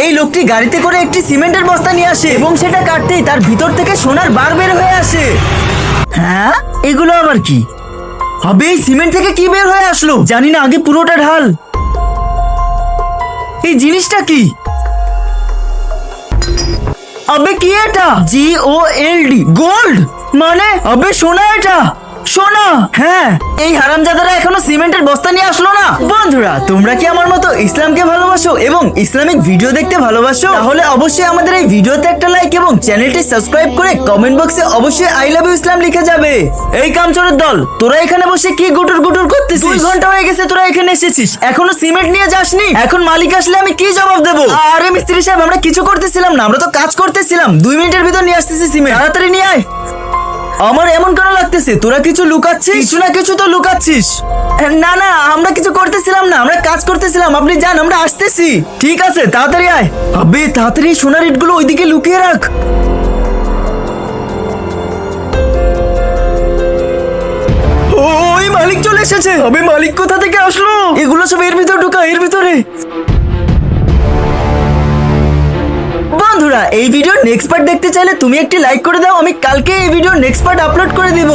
এই লোকটি গাড়িতে করে একটি সিমেন্টের বস্তা নিয়ে আসে এবং সেটা কাটতেই তার ভিতর থেকে সোনার বার বের হয়ে আসে। হ্যাঁ, এগুলো আবার কি? আবে এই সিমেন্ট থেকে কি বের হয়ে আসলো জানি না, আগে পুরোটা ঢাল। এই জিনিসটা কি? আবে কি এটা? GOLD, গোল্ড মানে? আবে সোনা, এটা সোনা। হ্যাঁ, এই হারামজাদারা এখনো সিমেন্টের বস্তা নিয়ে আসলো না। বন্ধুরা, তোমরা কি আমার মতো ইসলামকে ভালোবাসো এবং ইসলামিক ভিডিও দেখতে ভালোবাসো? তাহলে অবশ্যই আমাদের এই ভিডিওতে একটা লাইক এবং চ্যানেলটি সাবস্ক্রাইব করে কমেন্ট বক্সে অবশ্যই আই লাভ ইউ ইসলাম লিখে যাবে। এই কামচোরের দল, তোরা এখানে বসে কি গুটুর গুটুর করতেছিস? 2 ঘন্টা হয়ে গেছে তোরা এখানে এসেছিস, এখনো সিমেন্ট নিয়ে যাসনি। এখন মালিক আসলে আমি কি জবাব দেবো? আরে মিস্ত্রি সাহেব, আমরা কিছু করতেছিলাম না, আমরা তো কাজ করতেছিলাম। 2 মিনিটের ভিতর নিয়ে আসতেছি সিমেন্ট, তাড়াতাড়ি নিয়ে আয়। আমার এমন কেন লাগতেছে তোরা কিছু লুকাচ্ছিস? কিছু না কিছু তো লুকাচ্ছিস। না না, আমরা কিছু করতেছিলাম না, আমরা কাজ করতেছিলাম। আপনি যান, আমরা আসতেছি। ঠিক আছে, তাড়াতাড়ি আয়। আবে তাড়াতাড়ি সোনার ইটগুলো ওইদিকে লুকিয়ে রাখ। ওই মালিক চলে এসেছে। আবে মালিক কোথা থেকে আসলো? এগুলো সব এর ভিতর ঢোকা, এর ভিতরে। বন্ধুরা, এই ভিডিওর নেক্সট পার্ট দেখতে চাইলে তুমি একটি লাইক করে দাও। আমি কালকে এই ভিডিওর নেক্সট পার্ট আপলোড করে দিব।